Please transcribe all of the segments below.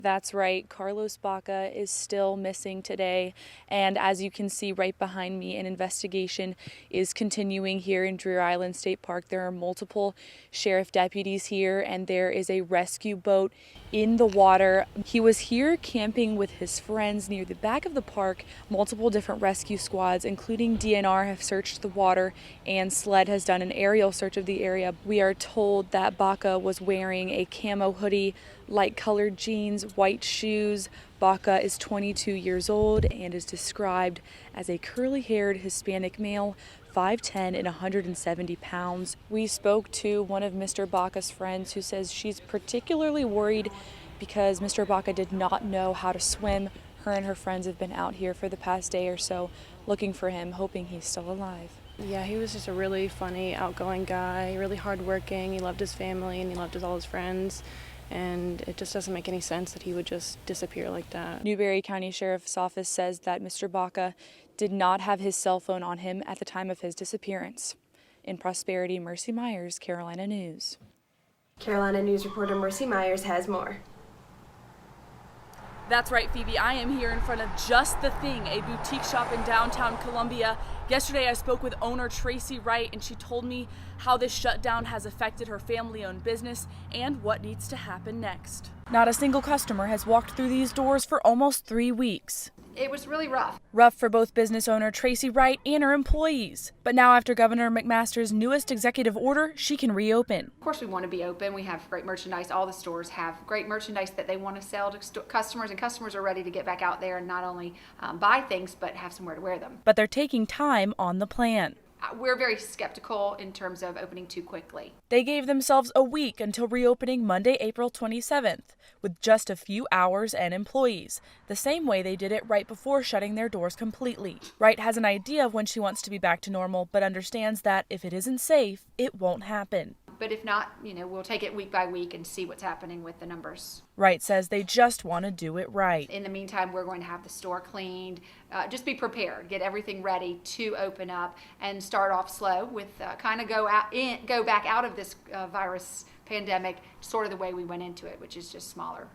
That's right, Carlos Baca is still missing today, and as you can see right behind me, an investigation is continuing here in Deer Island State Park. There are multiple sheriff deputies here, and there is a rescue boat in the water. He was here camping with his friends near the back of the park. Multiple different rescue squads, including DNR, have searched the water, and SLED has done an aerial search of the area. We are told that Baca was wearing a camo hoodie, light colored jeans, white shoes. Baca is 22 years old and is described as a curly-haired Hispanic male, 5'10" and 170 pounds. We spoke to one of Mr. Baca's friends who says she's particularly worried because Mr. Baca did not know how to swim. Her and her friends have been out here for the past day or so looking for him, hoping he's still alive. Yeah, he was just a really funny, outgoing guy, really hardworking. He loved his family and he loved all his friends. And it just doesn't make any sense that he would just disappear like that. Newberry County Sheriff's Office says that Mr. Baca did not have his cell phone on him at the time of his disappearance. In Prosperity, Mercy Myers, Carolina News. Carolina News reporter Mercy Myers has more. That's right, Phoebe. I am here in front of Just the Thing, a boutique shop in downtown Columbia. Yesterday, I spoke with owner Tracy Wright, and she told me how this shutdown has affected her family-owned business and what needs to happen next. Not a single customer has walked through these doors for almost 3 weeks. It was really rough. Rough for both business owner Tracy Wright and her employees. But now, after Governor McMaster's newest executive order, she can reopen. Of course, we want to be open. We have great merchandise. All the stores have great merchandise that they want to sell to customers, and customers are ready to get back out there and not only buy things, but have somewhere to wear them. But they're taking time on the plan. We're very skeptical in terms of opening too quickly. They gave themselves a week until reopening Monday, April 27th, with just a few hours and employees, the same way they did it right before shutting their doors completely. Wright has an idea of when she wants to be back to normal, but understands that if it isn't safe, it won't happen. But if not, we'll take it week by week and see what's happening with the numbers. Wright says they just want to do it right. In the meantime, we're going to have the store cleaned. Just be prepared, get everything ready to open up and start off slow with kind of go back out of this virus pandemic sort of the way we went into it, which is just smaller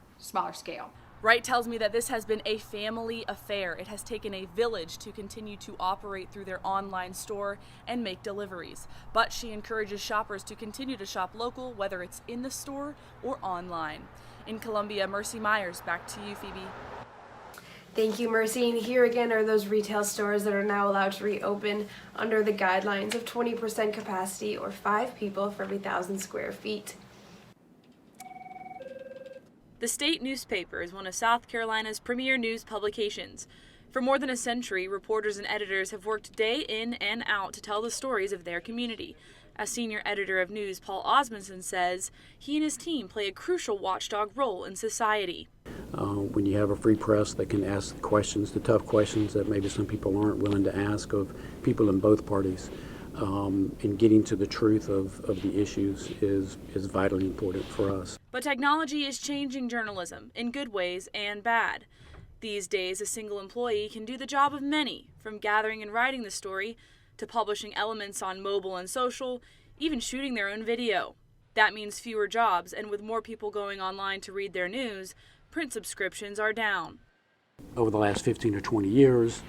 scale. Wright tells me that this has been a family affair. It has taken a village to continue to operate through their online store and make deliveries. But she encourages shoppers to continue to shop local, whether it's in the store or online. In Columbia, Mercy Myers, back to you, Phoebe. Thank you, Mercy. And here again are those retail stores that are now allowed to reopen under the guidelines of 20% capacity or 5 people for every 1,000 square feet. The state newspaper is one of South Carolina's premier news publications. For more than a century, reporters and editors have worked day in and out to tell the stories of their community. As senior editor of news, Paul Osmondson says he and his team play a crucial watchdog role in society. When you have a free press that can ask questions, the tough questions that maybe some people aren't willing to ask of people in both parties, and getting to the truth of the issues is vitally important for us. But technology is changing journalism in good ways and bad. These days, a single employee can do the job of many, from gathering and writing the story to publishing elements on mobile and social, even shooting their own video. That means fewer jobs, and with more people going online to read their news, print subscriptions are down. Over the last 15 or 20 years,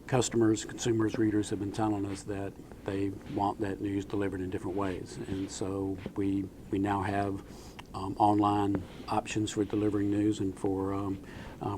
customers, consumers, readers have been telling us that they want that news delivered in different ways. And so we now have online options for delivering news and for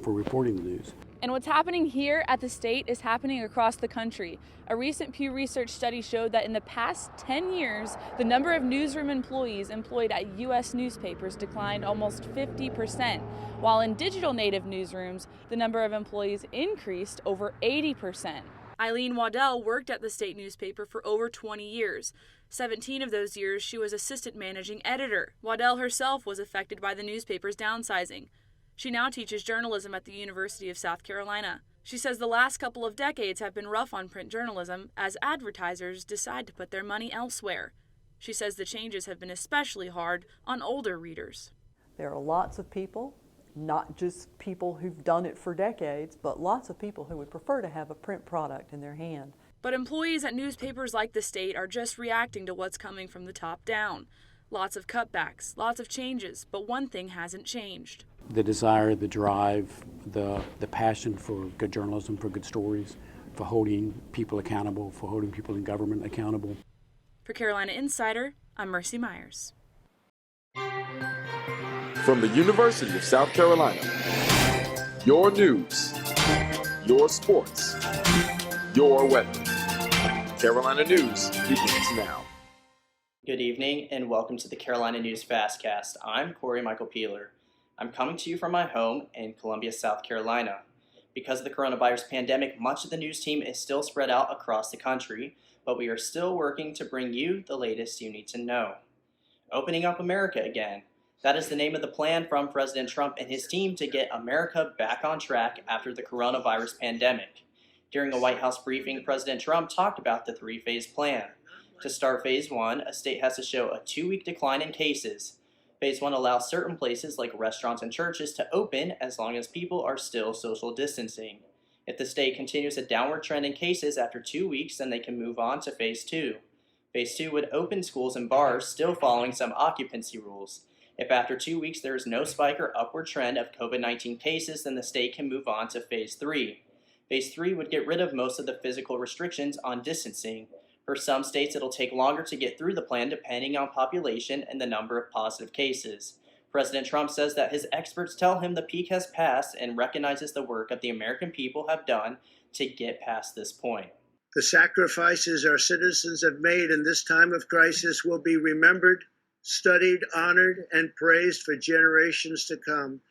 reporting the news. And what's happening here at the state is happening across the country. A recent Pew Research study showed that in the past 10 years, the number of newsroom employees employed at U.S. newspapers declined almost 50%, while in digital native newsrooms, the number of employees increased over 80%. Eileen Waddell worked at the state newspaper for over 20 years. 17 of those years, she was assistant managing editor. Waddell herself was affected by the newspaper's downsizing. She now teaches journalism at the University of South Carolina. She says the last couple of decades have been rough on print journalism as advertisers decide to put their money elsewhere. She says the changes have been especially hard on older readers. There are lots of people, not just people who've done it for decades, but lots of people who would prefer to have a print product in their hand. But employees at newspapers like the state are just reacting to what's coming from the top down. Lots of cutbacks, lots of changes, but one thing hasn't changed. The desire, the drive, the passion for good journalism, for good stories, for holding people accountable, for holding people in government accountable. For Carolina Insider, I'm Mercy Myers. From the University of South Carolina, your news, your sports, your weather. Carolina News begins now. Good evening and welcome to the Carolina News Fastcast. I'm Corey Michael Peeler. I'm coming to you from my home in Columbia, South Carolina. Because of the coronavirus pandemic, much of the news team is still spread out across the country, but we are still working to bring you the latest you need to know. Opening up America again. That is the name of the plan from President Trump and his team to get America back on track after the coronavirus pandemic. During a White House briefing, President Trump talked about the three-phase plan. To start Phase 1, a state has to show a 2-week decline in cases. Phase 1 allows certain places like restaurants and churches to open as long as people are still social distancing. If the state continues a downward trend in cases after 2 weeks, then they can move on to Phase 2. Phase 2 would open schools and bars, still following some occupancy rules. If after 2 weeks there is no spike or upward trend of COVID-19 cases, then the state can move on to Phase 3. Phase 3 would get rid of most of the physical restrictions on distancing. For some states, it'll take longer to get through the plan depending on population and the number of positive cases. President Trump says that his experts tell him the peak has passed and recognizes the work of the American people have done to get past this point. The sacrifices our citizens have made in this time of crisis will be remembered, studied, honored, and praised for generations to come.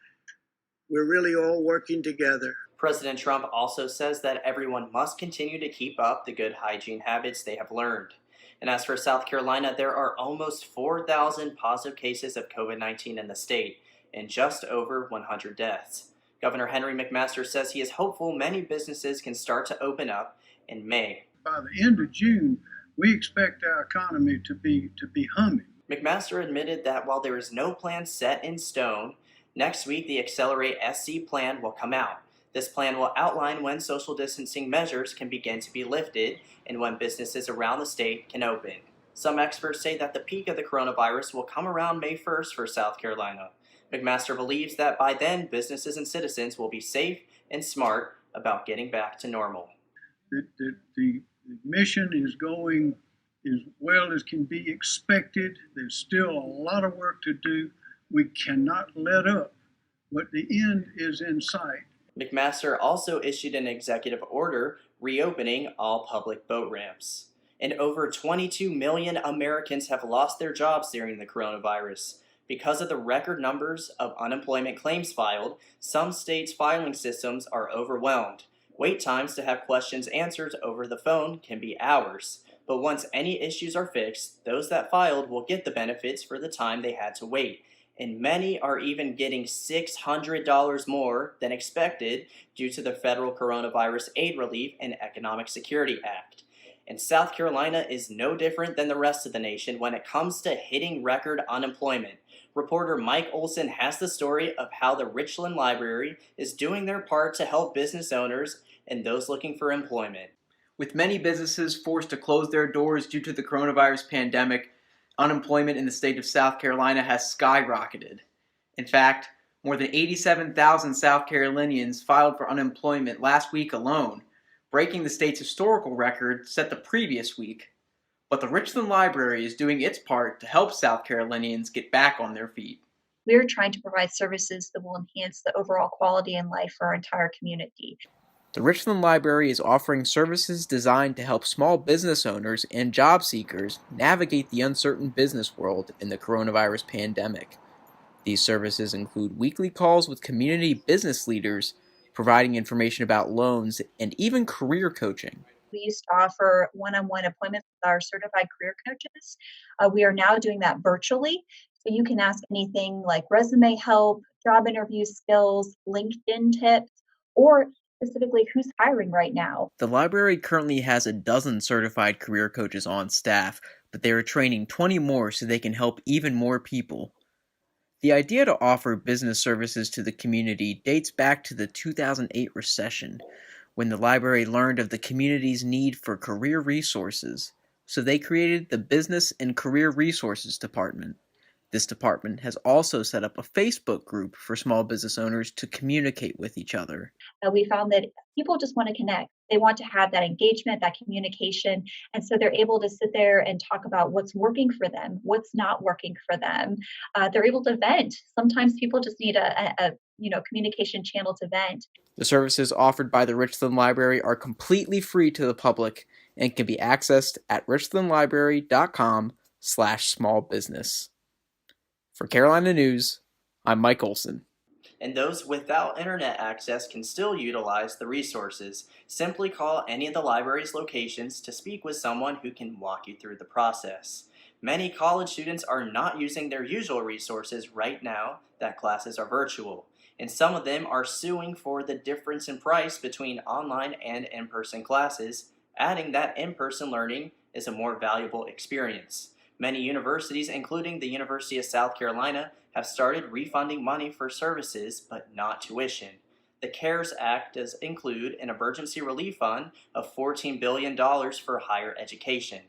We're really all working together. President Trump also says that everyone must continue to keep up the good hygiene habits they have learned. And as for South Carolina, there are almost 4,000 positive cases of COVID-19 in the state and just over 100 deaths. Governor Henry McMaster says he is hopeful many businesses can start to open up in May. By the end of June, we expect our economy to be humming. McMaster admitted that while there is no plan set in stone, next week the Accelerate SC plan will come out. This plan will outline when social distancing measures can begin to be lifted and when businesses around the state can open. Some experts say that the peak of the coronavirus will come around May 1st for South Carolina. McMaster believes that by then, businesses and citizens will be safe and smart about getting back to normal. The mission is going as well as can be expected. There's still a lot of work to do. We cannot let up, but the end is in sight. McMaster also issued an executive order reopening all public boat ramps. And over 22 million Americans have lost their jobs during the coronavirus. Because of the record numbers of unemployment claims filed, some states' filing systems are overwhelmed. Wait times to have questions answered over the phone can be hours. But once any issues are fixed, those that filed will get the benefits for the time they had to wait. And many are even getting $600 more than expected due to the Federal Coronavirus Aid Relief and Economic Security Act. And South Carolina is no different than the rest of the nation when it comes to hitting record unemployment. Reporter Mike Olson has the story of how the Richland Library is doing their part to help business owners and those looking for employment. With many businesses forced to close their doors due to the coronavirus pandemic, unemployment in the state of South Carolina has skyrocketed. In fact, more than 87,000 South Carolinians filed for unemployment last week alone, breaking the state's historical record set the previous week. But the Richland Library is doing its part to help South Carolinians get back on their feet. We're trying to provide services that will enhance the overall quality in life for our entire community. The Richland Library is offering services designed to help small business owners and job seekers navigate the uncertain business world in the coronavirus pandemic. These services include weekly calls with community business leaders, providing information about loans, and even career coaching. We used to offer one-on-one appointments with our certified career coaches. We are now doing that virtually. So you can ask anything like resume help, job interview skills, LinkedIn tips, or specifically who's hiring right now. The library currently has a dozen certified career coaches on staff, but they are training 20 more so they can help even more people. The idea to offer business services to the community dates back to the 2008 recession, when the library learned of the community's need for career resources, so they created the Business and Career Resources Department. This department has also set up a Facebook group for small business owners to communicate with each other. We found that people just want to connect. They want to have that engagement, that communication. And so they're able to sit there and talk about what's working for them, what's not working for them. They're able to vent. Sometimes people just need a communication channel to vent. The services offered by the Richland Library are completely free to the public and can be accessed at richlandlibrary.com/smallbusiness. For Carolina News, I'm Mike Olson. And those without internet access can still utilize the resources. Simply call any of the library's locations to speak with someone who can walk you through the process. Many college students are not using their usual resources right now that classes are virtual, and some of them are suing for the difference in price between online and in-person classes, adding that in-person learning is a more valuable experience. Many universities, including the University of South Carolina, have started refunding money for services but not tuition. The CARES Act does include an emergency relief fund of $14 billion for higher education.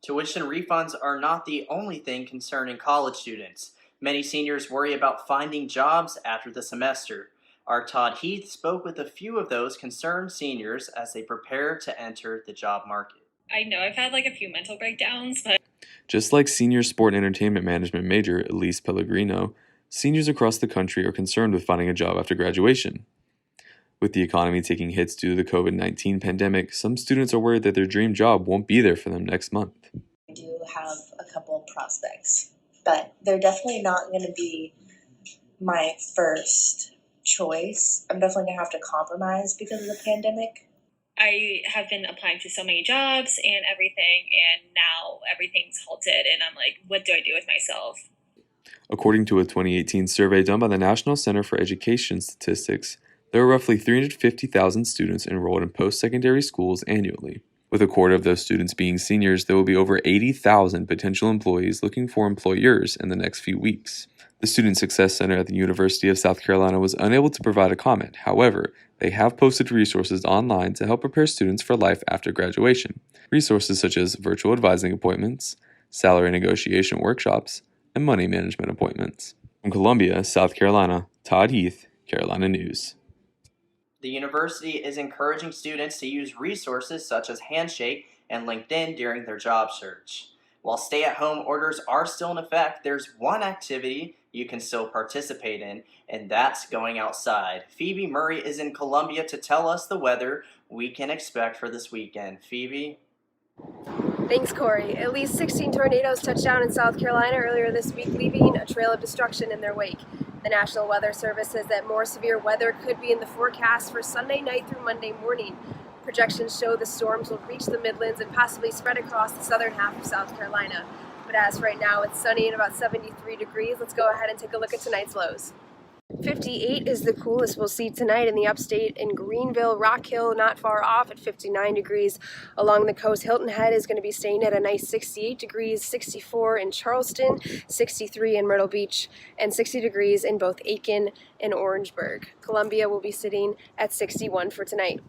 Tuition refunds are not the only thing concerning college students. Many seniors worry about finding jobs after the semester. Our Todd Heath spoke with a few of those concerned seniors as they prepare to enter the job market. I know I've had a few mental breakdowns, but just like senior sport and entertainment management major Elise Pellegrino, seniors across the country are concerned with finding a job after graduation. With the economy taking hits due to the COVID-19 pandemic, some students are worried that their dream job won't be there for them next month. I do have a couple of prospects, but they're definitely not going to be my first choice. I'm definitely going to have to compromise because of the pandemic. I have been applying to so many jobs and everything, and now everything's halted, and I'm like, what do I do with myself? According to a 2018 survey done by the National Center for Education Statistics, there are roughly 350,000 students enrolled in post-secondary schools annually. With a quarter of those students being seniors, there will be over 80,000 potential employees looking for employers in the next few weeks. The Student Success Center at the University of South Carolina was unable to provide a comment. However, they have posted resources online to help prepare students for life after graduation. Resources such as virtual advising appointments, salary negotiation workshops, and money management appointments. From Columbia, South Carolina, Todd Heath, Carolina News. The university is encouraging students to use resources such as Handshake and LinkedIn during their job search. While stay-at-home orders are still in effect, there's one activity you can still participate in, and that's going outside. Phoebe Murray is in Columbia to tell us the weather we can expect for this weekend. Phoebe? Thanks, Corey. At least 16 tornadoes touched down in South Carolina earlier this week, leaving a trail of destruction in their wake. The National Weather Service says that more severe weather could be in the forecast for Sunday night through Monday morning. Projections show the storms will reach the Midlands and possibly spread across the southern half of South Carolina. But as right now, it's sunny and about 73 degrees. Let's go ahead and take a look at tonight's lows. 58 is the coolest we'll see tonight in the upstate in Greenville. Rock Hill not far off at 59 degrees. Along the coast, Hilton Head is going to be staying at a nice 68 degrees, 64 in Charleston, 63 in Myrtle Beach, and 60 degrees in both Aiken and Orangeburg. Columbia will be sitting at 61 for tonight.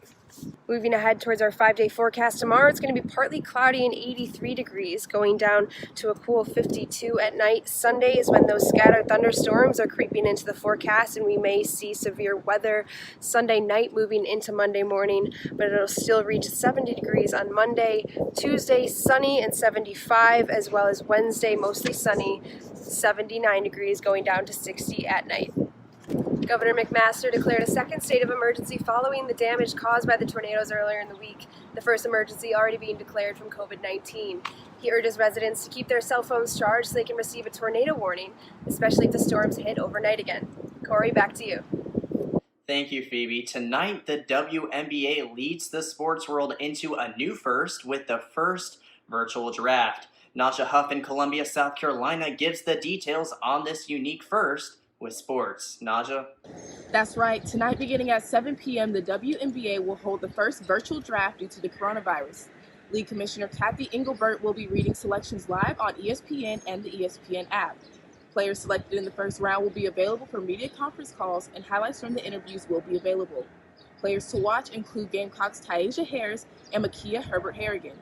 Moving ahead towards our 5-day forecast tomorrow, it's going to be partly cloudy and 83 degrees, going down to a cool 52 at night. Sunday is when those scattered thunderstorms are creeping into the forecast, and we may see severe weather Sunday night moving into Monday morning, but it'll still reach 70 degrees on Monday. Tuesday, sunny and 75, as well as Wednesday, mostly sunny, 79 degrees, going down to 60 at night. Governor McMaster declared a second state of emergency following the damage caused by the tornadoes earlier in the week, the first emergency already being declared from COVID-19. He urges residents to keep their cell phones charged so they can receive a tornado warning, especially if the storms hit overnight again. Corey, back to you. Thank you, Phoebe. Tonight, the WNBA leads the sports world into a new first with the first virtual draft. Naja Huff in Columbia, South Carolina gives the details on this unique first with sports. Naja? That's right. Tonight, beginning at 7 p.m., the WNBA will hold the first virtual draft due to the coronavirus. League Commissioner Kathy Engelbert will be reading selections live on ESPN and the ESPN app. Players selected in the first round will be available for media conference calls, and highlights from the interviews will be available. Players to watch include Gamecocks Tyasha Harris and Makia Herbert Harrigan.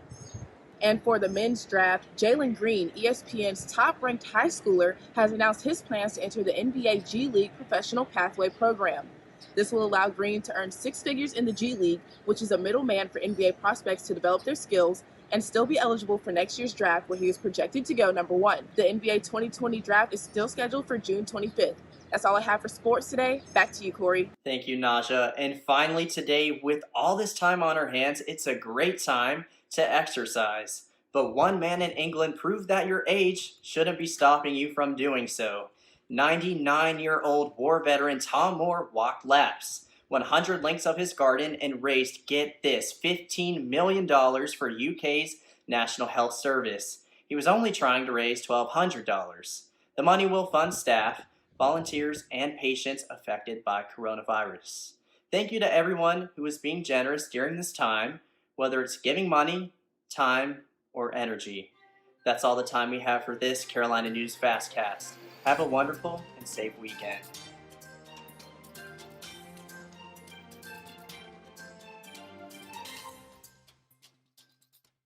And for the men's draft, Jalen Green, ESPN's top-ranked high schooler, has announced his plans to enter the NBA G League Professional Pathway program. This will allow Green to earn 6 figures in the G League, which is a middleman for NBA prospects to develop their skills, and still be eligible for next year's draft, where he is projected to go number 1. The NBA 2020 draft is still scheduled for June 25th. That's all I have for sports today. Back to you, Corey. Thank you, Naja. And finally today, with all this time on our hands, it's a great time to exercise. But one man in England proved that your age shouldn't be stopping you from doing so. 99-year-old war veteran Tom Moore walked laps, 100 lengths of his garden, and raised, get this, $15 million for UK's National Health Service. He was only trying to raise $1,200. The money will fund staff, volunteers, and patients affected by coronavirus. Thank you to everyone who is being generous during this time, whether it's giving money, time, or energy. That's all the time we have for this Carolina News Fastcast. Have a wonderful and safe weekend.